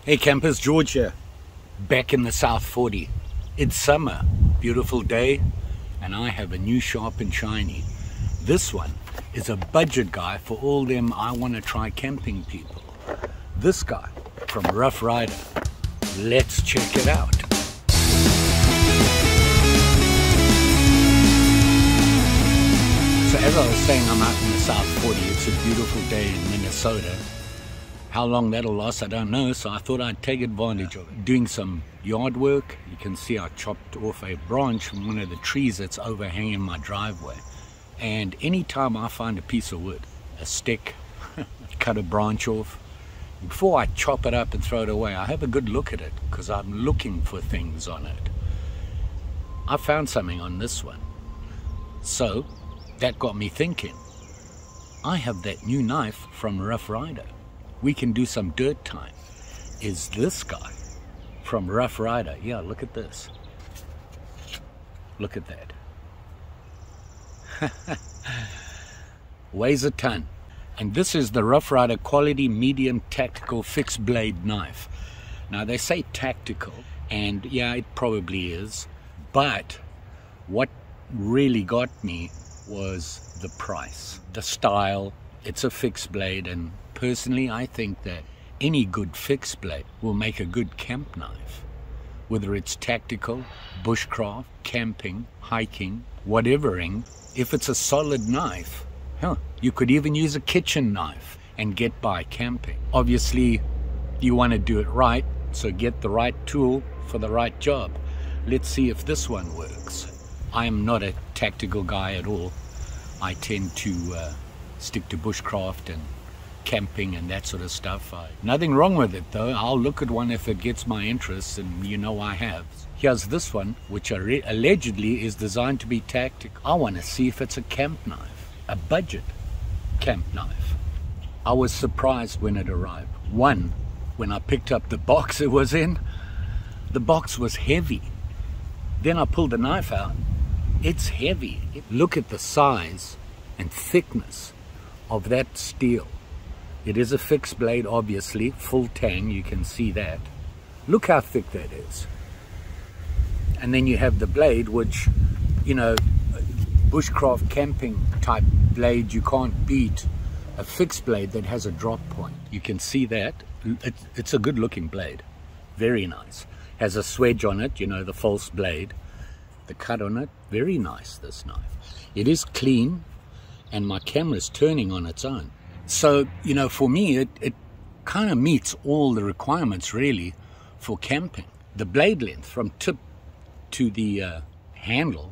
Hey campers, George here, back in the South 40. It's summer, beautiful day, and I have a new sharp and shiny. This one is a budget guy for all them I want to try camping people. This guy from RYDER. Let's check it out. So as I was saying, I'm out in the South 40. It's a beautiful day in Minnesota. How long that'll last, I don't know, so I thought I'd take advantage of it. Doing some yard work. You can see I chopped off a branch from one of the trees that's overhanging my driveway. And anytime I find a piece of wood, a stick, cut a branch off, before I chop it up and throw it away, I have a good look at it because I'm looking for things on it. I found something on this one. So that got me thinking. I have that new knife from RYDER. We can do some dirt time. Is this guy from RYDER? Yeah, look at this. Look at that. Weighs a ton. And this is the RYDER Quality Medium Tactical Fixed Blade Knife. Now they say tactical, and yeah, it probably is. But what really got me was the price, the style. It's a fixed blade, and personally I think that any good fixed blade will make a good camp knife. Whether it's tactical, bushcraft, camping, hiking, whatevering, if it's a solid knife, you could even use a kitchen knife and get by camping. Obviously you want to do it right, so get the right tool for the right job. Let's see if this one works. I am not a tactical guy at all. I tend to stick to bushcraft and camping and that sort of stuff. Nothing wrong with it though. I'll look at one if it gets my interest, and you know I have. Here's this one, which allegedly is designed to be tactical. I want to see if it's a camp knife, a budget camp knife. I was surprised when it arrived. One, when I picked up the box it was in, the box was heavy. Then I pulled the knife out. It's heavy. Look at the size and thickness of that steel. It is a fixed blade, obviously, full tang, you can see that. Look how thick that is. And then you have the blade, which, you know, bushcraft camping type blade, you can't beat a fixed blade that has a drop point. You can see that. It's a good looking blade. Very nice. Has a swedge on it, you know, the false blade. The cut on it, very nice, this knife. It is clean, and my camera's turning on its own. So, you know, for me, it kind of meets all the requirements, really, for camping. The blade length from tip to the handle,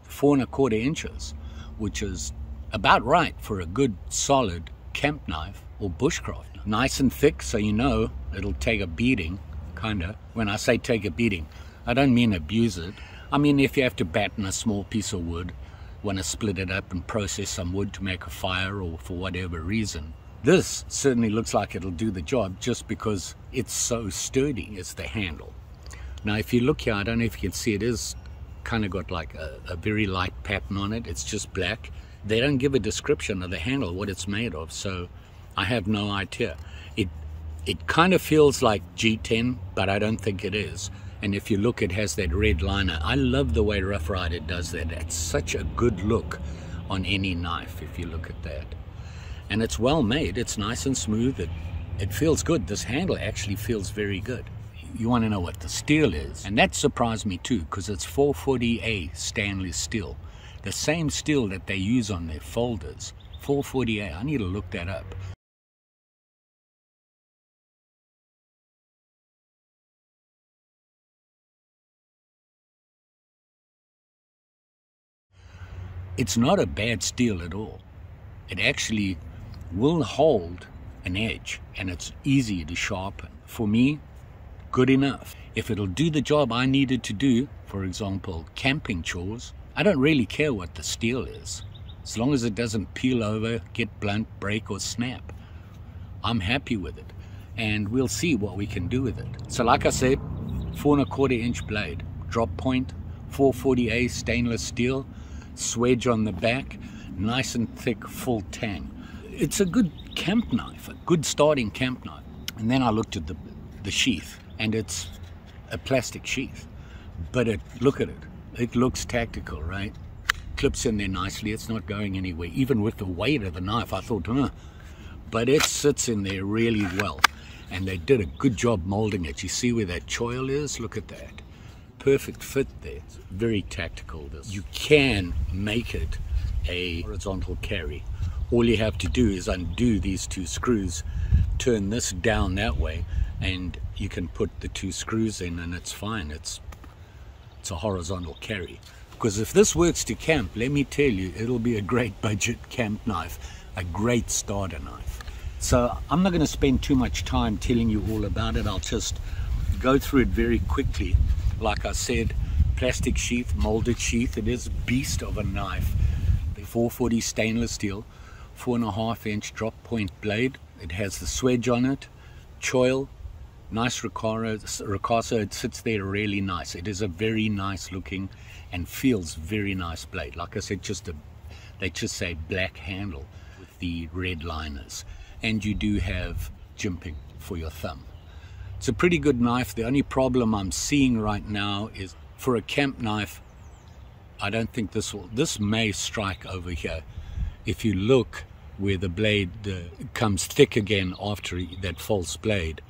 4 1/4 inches, which is about right for a good, solid camp knife or bushcraft. Nice and thick, so you know it'll take a beating, kind of. When I say take a beating, I don't mean abuse it. I mean, if you have to batten a small piece of wood, want to split it up and process some wood to make a fire or for whatever reason. This certainly looks like it'll do the job just because it's so sturdy. It's the handle. Now if you look here, I don't know if you can see, it is kind of got like a very light pattern on it. It's just black. They don't give a description of the handle, what it's made of, so I have no idea. It kind of feels like G10, but I don't think it is. And if you look, it has that red liner. I love the way RYDER does that. It's such a good look on any knife if you look at that. And it's well made. It's nice and smooth. It feels good. This handle actually feels very good. You want to know what the steel is. And that surprised me too, because it's 440A stainless steel. The same steel that they use on their folders. 440A. I need to look that up. It's not a bad steel at all. It actually will hold an edge, and it's easy to sharpen. For me, good enough. If it'll do the job I needed to do, for example, camping chores, I don't really care what the steel is. As long as it doesn't peel over, get blunt, break, or snap, I'm happy with it. And we'll see what we can do with it. So like I said, 4 1/4 inch blade, drop point, 440A stainless steel, swedge on the back, nice and thick, full tang. It's a good camp knife, a good starting camp knife. And then I looked at the the sheath, and it's a plastic sheath, but look at it. It looks tactical, right? Clips in there nicely. It's not going anywhere. Even with the weight of the knife, I thought, but it sits in there really well. And they did a good job molding it. You see where that choil is? Look at that. Perfect fit there. It's very tactical, this. You can make it a horizontal carry. All you have to do is undo these 2 screws, turn this down that way, and you can put the 2 screws in and it's fine. It's a horizontal carry. Because if this works to camp, let me tell you, it'll be a great budget camp knife, a great starter knife. So I'm not going to spend too much time telling you all about it. I'll just go through it very quickly. Like I said, plastic sheath, molded sheath. It is a beast of a knife. The 440 stainless steel, 4.5-inch drop point blade. It has the swedge on it, choil, nice ricasso. It sits there really nice. It is a very nice looking and feels very nice blade. Like I said, they just say black handle with the red liners. And you do have jimping for your thumb. It's a pretty good knife. The only problem I'm seeing right now is for a camp knife, I don't think this may strike over here. If you look where the blade comes thick again after that false blade,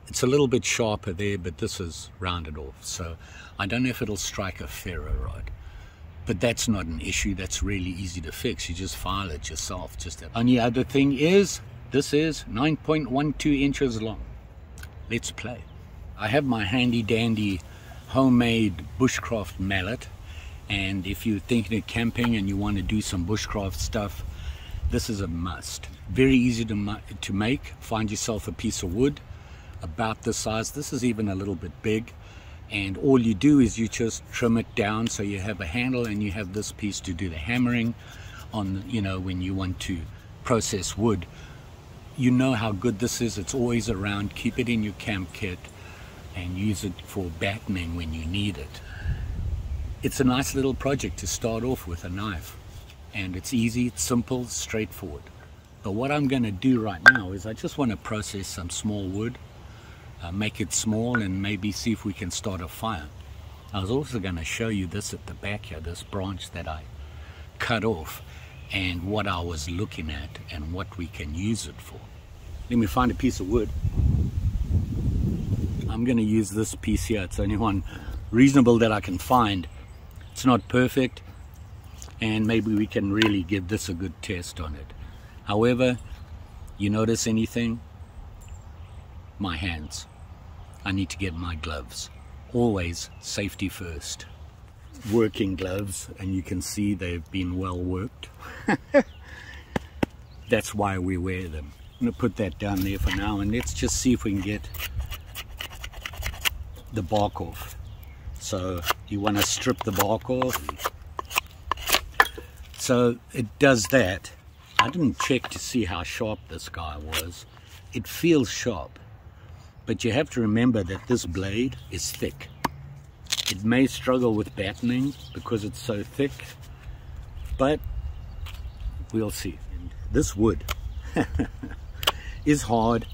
it's a little bit sharper there, but this is rounded off. So I don't know if it'll strike a ferro rod. But that's not an issue. That's really easy to fix. You just file it yourself. Only other thing is, this is 9.12 inches long. Let's play. I have my handy dandy homemade bushcraft mallet, and if you're thinking of camping and you want to do some bushcraft stuff, this is a must. Very easy to make. Find yourself a piece of wood about this size. This is even a little bit big, and all you do is you just trim it down so you have a handle, and you have this piece to do the hammering on, when you want to process wood. You know how good this is. It's always around. Keep it in your camp kit and use it for battening when you need it. It's a nice little project to start off with, a knife, and it's easy, it's simple, straightforward. But what I'm going to do right now is I just want to process some small wood, make it small, and maybe see if we can start a fire. I was also going to show you this at the back here, this branch that I cut off, and what I was looking at and what we can use it for. Let me find a piece of wood. I'm going to use this piece here. It's the only one reasonable that I can find. It's not perfect, and maybe we can really give this a good test on it. However, you notice anything? My hands. I need to get my gloves. Always safety first. Working gloves, and you can see they've been well worked. That's why we wear them. I'm going to put that down there for now, and let's just see if we can get the bark off. So you want to strip the bark off. So it does that. I didn't check to see how sharp this guy was. It feels sharp, but you have to remember that this blade is thick. It may struggle with battening because it's so thick, but we'll see. And this wood is hard.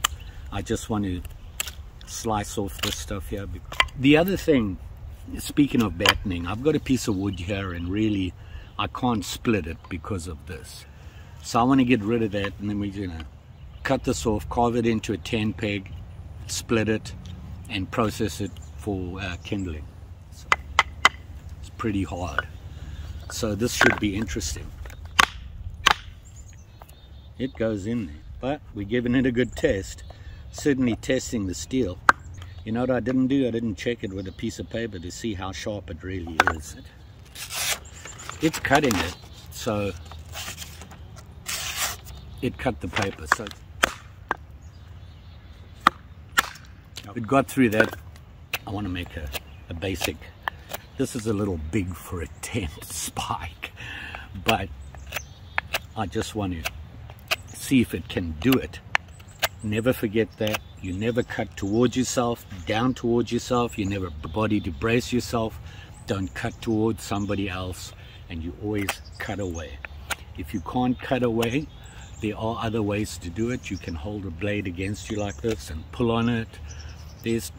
I just want to slice off this stuff here. The other thing, speaking of battening, I've got a piece of wood here, and really I can't split it because of this. So I want to get rid of that, and then we're going to cut this off, carve it into a 10 peg, split it, and process it for kindling. So it's pretty hard. So this should be interesting. It goes in there, but we're giving it a good test. Certainly testing the steel. You know what I didn't do? I didn't check it with a piece of paper to see how sharp it really is. It's cutting it, so it cut the paper. So it got through that. I want to make a basic. This is a little big for a tent spike, but I just want to see if it can do it. Never forget that. You never cut towards yourself, down towards yourself. You never body to brace yourself. Don't cut towards somebody else, and you always cut away. If you can't cut away, there are other ways to do it. You can hold a blade against you like this and pull on it, There's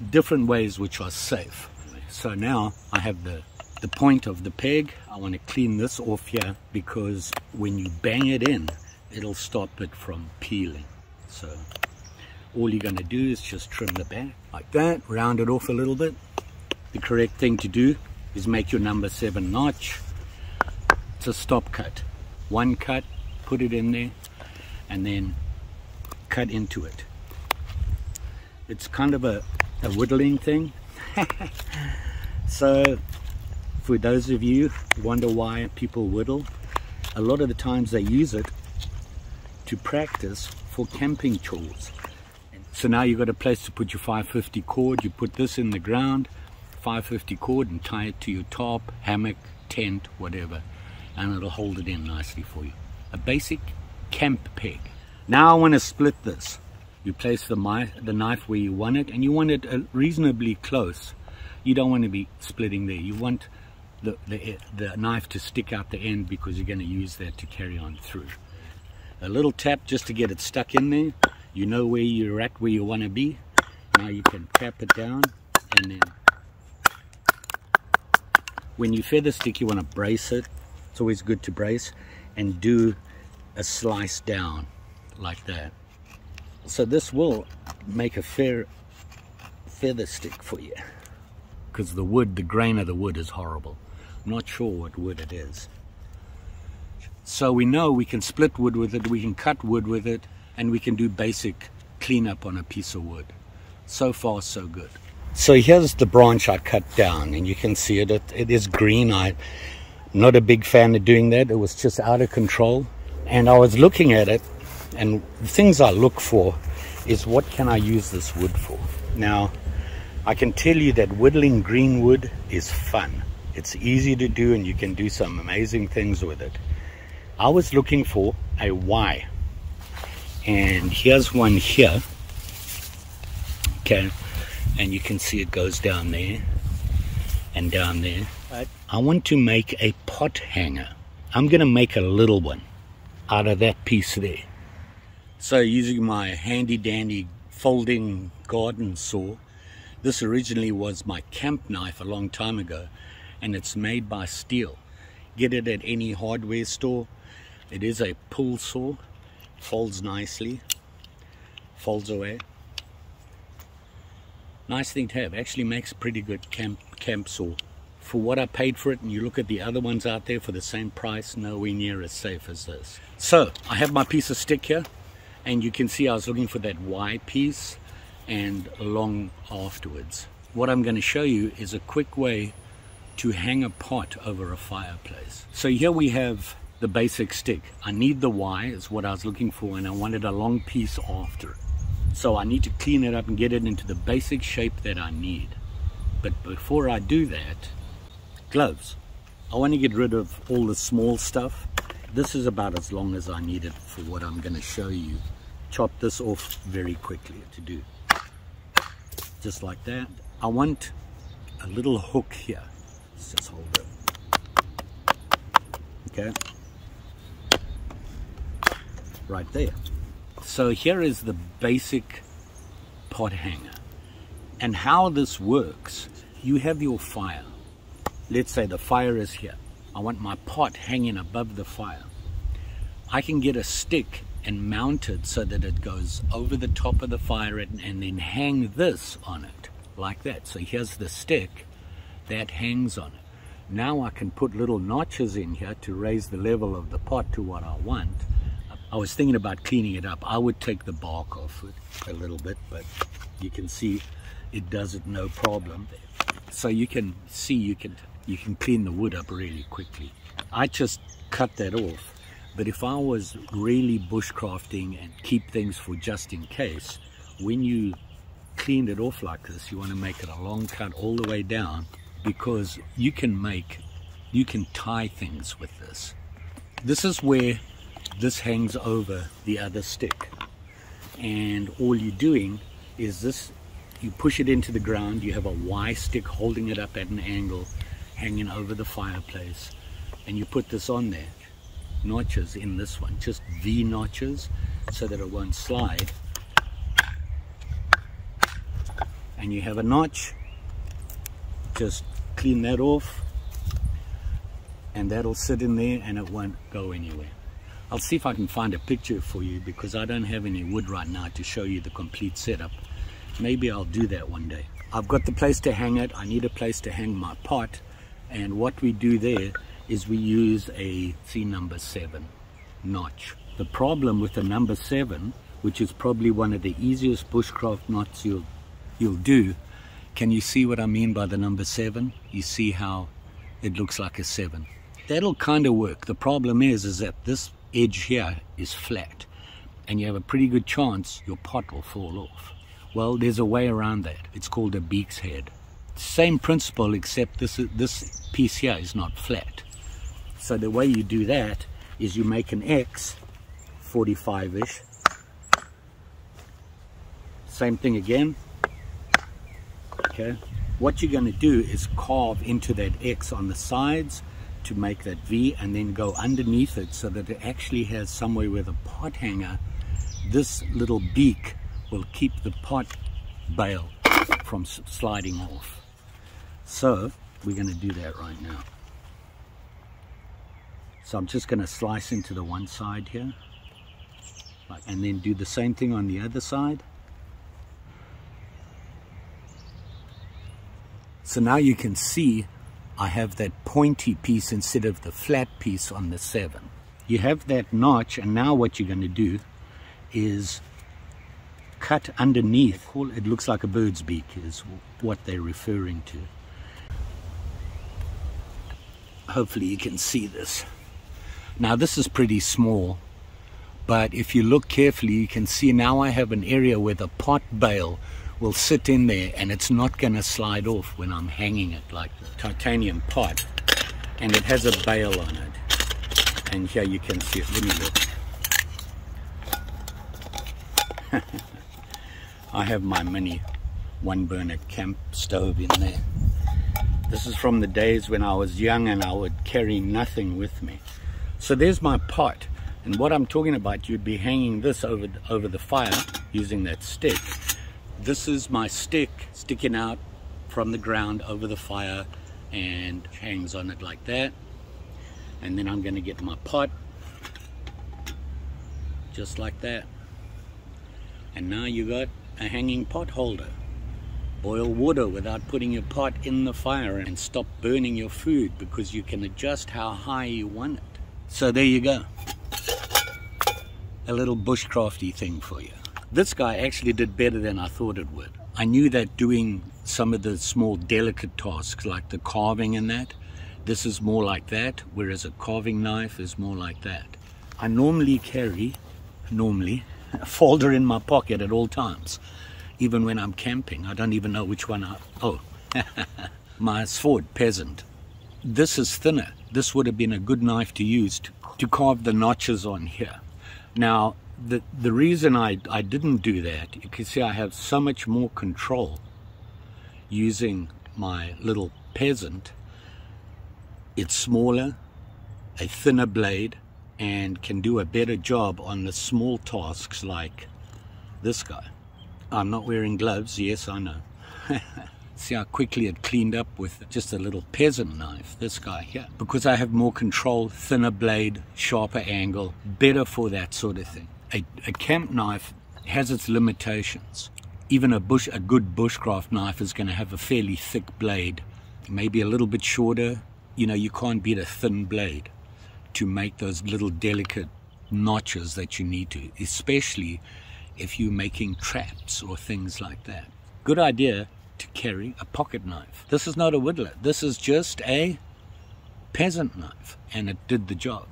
different ways which are safe. So now I have the point of the peg. I want to clean this off here, because when you bang it in, it'll stop it from peeling. So all you're going to do is just trim the back like that, round it off a little bit. The correct thing to do is make your number 7 notch. It's a stop cut. One cut, put it in there, and then cut into it. It's kind of a whittling thing. So for those of you who wonder why people whittle, a lot of the times they use it to practice for camping chores. So now you've got a place to put your 550 cord. You put this in the ground, 550 cord, and tie it to your tarp, hammock, tent, whatever, and it'll hold it in nicely for you. A basic camp peg. Now I want to split this. You place the knife where you want it, and you want it reasonably close. You don't want to be splitting there. You want the knife to stick out the end, because you're going to use that to carry on through. A little tap just to get it stuck in there. You know where you're at, where you want to be. Now you can tap it down, and then when you feather stick, you want to brace it. It's always good to brace, and do a slice down like that. So this will make a fair feather stick for you, because the wood, the grain of the wood is horrible. I'm not sure what wood it is. So we know we can split wood with it, we can cut wood with it, and we can do basic cleanup on a piece of wood. So far, so good. So here's the branch I cut down, and you can see it. It is green. I'm not a big fan of doing that. It was just out of control. And I was looking at it, and the things I look for is, what can I use this wood for? Now, I can tell you that whittling green wood is fun. It's easy to do, and you can do some amazing things with it. I was looking for a Y, and here's one here. Okay, and you can see it goes down there and down there. But I want to make a pot hanger. I'm going to make a little one out of that piece there. So using my handy dandy folding garden saw, this originally was my camp knife a long time ago, and it's made by steel. Get it at any hardware store. It is a pull saw, folds nicely, folds away. Nice thing to have. Actually makes a pretty good camp saw. For what I paid for it, and you look at the other ones out there for the same price, nowhere near as safe as this. So I have my piece of stick here, and you can see I was looking for that Y piece and long afterwards. What I'm going to show you is a quick way to hang a pot over a fireplace. So here we have the basic stick. I need the Y, is what I was looking for, and I wanted a long piece after it. So I need to clean it up and get it into the basic shape that I need. But before I do that, gloves. I want to get rid of all the small stuff. This is about as long as I need it for what I'm going to show you. Chop this off very quickly to do. Just like that. I want a little hook here. Let's just hold it. Okay. Right there. So here is the basic pot hanger. And how this works, you have your fire. Let's say the fire is here. I want my pot hanging above the fire. I can get a stick and mount it so that it goes over the top of the fire, and then hang this on it like that. So here's the stick that hangs on it. Now I can put little notches in here to raise the level of the pot to what I want. I was thinking about cleaning it up. I would take the bark off it a little bit, but you can see it does it no problem. So you can see you can clean the wood up really quickly. I just cut that off. But if I was really bushcrafting and keep things for just in case, when you clean it off like this, you want to make it a long cut all the way down, because you can tie things with this. This is where this hangs over the other stick, and all you're doing is this. You push it into the ground. You have a Y stick holding it up at an angle, hanging over the fireplace, and you put this on there. Notches in this one, just V notches, so that it won't slide. and you have a notch, just clean that off, and that'll sit in there and it won't go anywhere. I'll see if I can find a picture for you because I don't have any wood right now to show you the complete setup. Maybe I'll do that one day. I've got the place to hang it. I need a place to hang my pot, and what we do there is we use a number 7 notch. The problem with the number 7, which is probably one of the easiest bushcraft knots you'll do, can you see what I mean by the number 7? You see how it looks like a 7. That'll kind of work. The problem is that this edge here is flat, and you have a pretty good chance your pot will fall off. Well, there's a way around that. It's called a beak's head. Same principle, except this piece here is not flat. So the way you do that is you make an X, 45-ish. Same thing again. Okay. What you're going to do is carve into that X on the sides to make that V, and then go underneath it so that it actually has somewhere where the pot hanger, this little beak will keep the pot bale from sliding off. So we're going to do that right now. So I'm just going to slice into the one side here, and then do the same thing on the other side. So now you can see I have that pointy piece instead of the flat piece on the 7. You have that notch, and now what you're going to do is cut underneath. It looks like a bird's beak is what they're referring to. Hopefully you can see this. Now this is pretty small, but if you look carefully you can see now I have an area where the pot bale will sit in there, and it's not going to slide off when I'm hanging it, like the titanium pot, and it has a bale on it. And here you can see it. Let me look. I have my mini 1-burner camp stove in there. This is from the days when I was young and I would carry nothing with me. So there's my pot, and what I'm talking about, you'd be hanging this over the fire using that stick. This is my stick sticking out from the ground over the fire and hangs on it like that. And then I'm going to get my pot just like that. And now you got a hanging pot holder. Boil water without putting your pot in the fire, and stop burning your food because you can adjust how high you want it. So there you go. A little bushcrafty thing for you. This guy actually did better than I thought it would. I knew that doing some of the small delicate tasks like the carving and that, this is more like that, whereas a carving knife is more like that. I normally carry a folder in my pocket at all times, even when I'm camping. I don't even know which one my sword, peasant. This is thinner. This would have been a good knife to use to carve the notches on here. Now, the reason I didn't do that, you can see I have so much more control using my little peasant. It's smaller, a thinner blade, and can do a better job on the small tasks like this guy. I'm not wearing gloves, yes I know. See how quickly it cleaned up with just a little peasant knife, this guy here. Because I have more control, thinner blade, sharper angle, better for that sort of thing. A camp knife has its limitations. Even a good bushcraft knife is going to have a fairly thick blade, maybe a little bit shorter. You know, you can't beat a thin blade to make those little delicate notches that you need to, especially if you're making traps or things like that. Good idea to carry a pocket knife. This is not a whittler. This is just a peasant knife, and it did the job.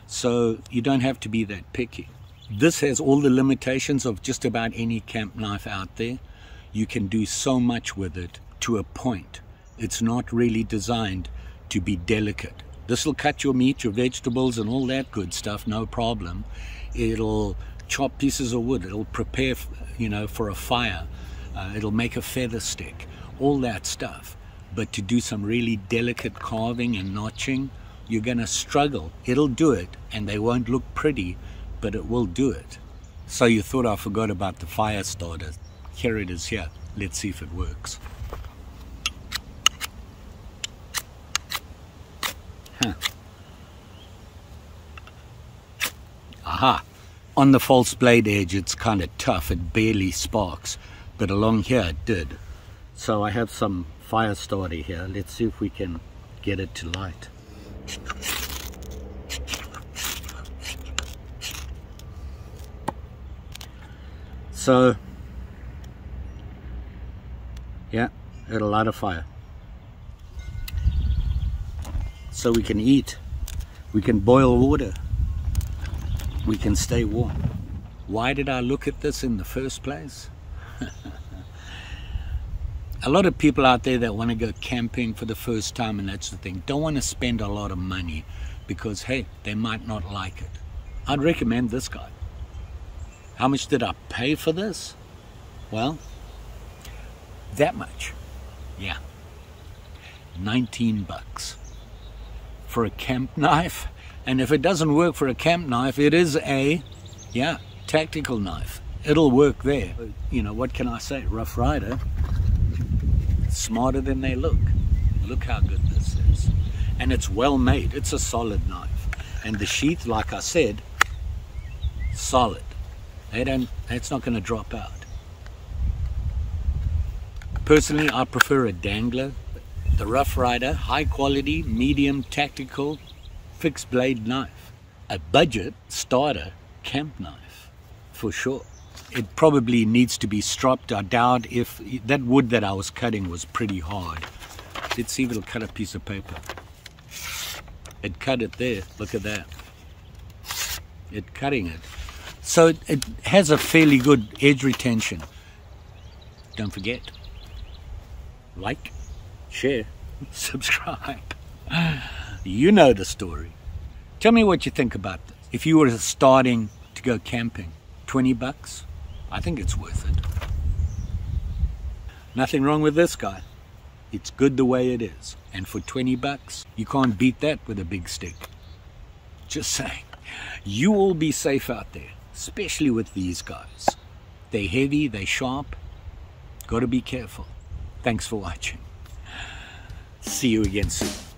So you don't have to be that picky. This has all the limitations of just about any camp knife out there. You can do so much with it to a point. It's not really designed to be delicate. This will cut your meat, your vegetables, and all that good stuff, no problem. It'll chop pieces of wood. It'll prepare, you know, for a fire. It'll make a feather stick, all that stuff. But to do some really delicate carving and notching, you're going to struggle. It'll do it, and they won't look pretty, but it will do it. So you thought I forgot about the fire starter. Here it is here. Let's see if it works. Huh. Aha! On the false blade edge it's kind of tough, it barely sparks, but along here it did. So I have some fire starter here. Let's see if we can get it to light. So yeah, it'll light a fire. So we can eat, we can boil water, we can stay warm. Why did I look at this in the first place? A lot of people out there that want to go camping for the first time and that's the thing, don't want to spend a lot of money because hey, they might not like it. I'd recommend this guy. How much did I pay for this? Well, that much. Yeah, 19 bucks for a camp knife. And if it doesn't work for a camp knife, it is a, yeah, tactical knife. It'll work there. You know, what can I say? Rough Rider, smarter than they look. Look how good this is. And it's well made. It's a solid knife. And the sheath, like I said, solid. It's not going to drop out. Personally, I prefer a dangler. The Rough Rider, high quality, medium, tactical, fixed blade knife. A budget starter camp knife, for sure. It probably needs to be stropped. I doubt if that wood that I was cutting was pretty hard. Let's see if it'll cut a piece of paper. It cut it there, look at that. It cutting it. So it has a fairly good edge retention. Don't forget, like, share, subscribe. You know the story. Tell me what you think about this. If you were starting to go camping, 20 bucks, I think it's worth it. Nothing wrong with this guy. It's good the way it is. And for 20 bucks, you can't beat that with a big stick. Just saying. You all be safe out there, especially with these guys. They're heavy, they're sharp. Got to be careful. Thanks for watching. See you again soon.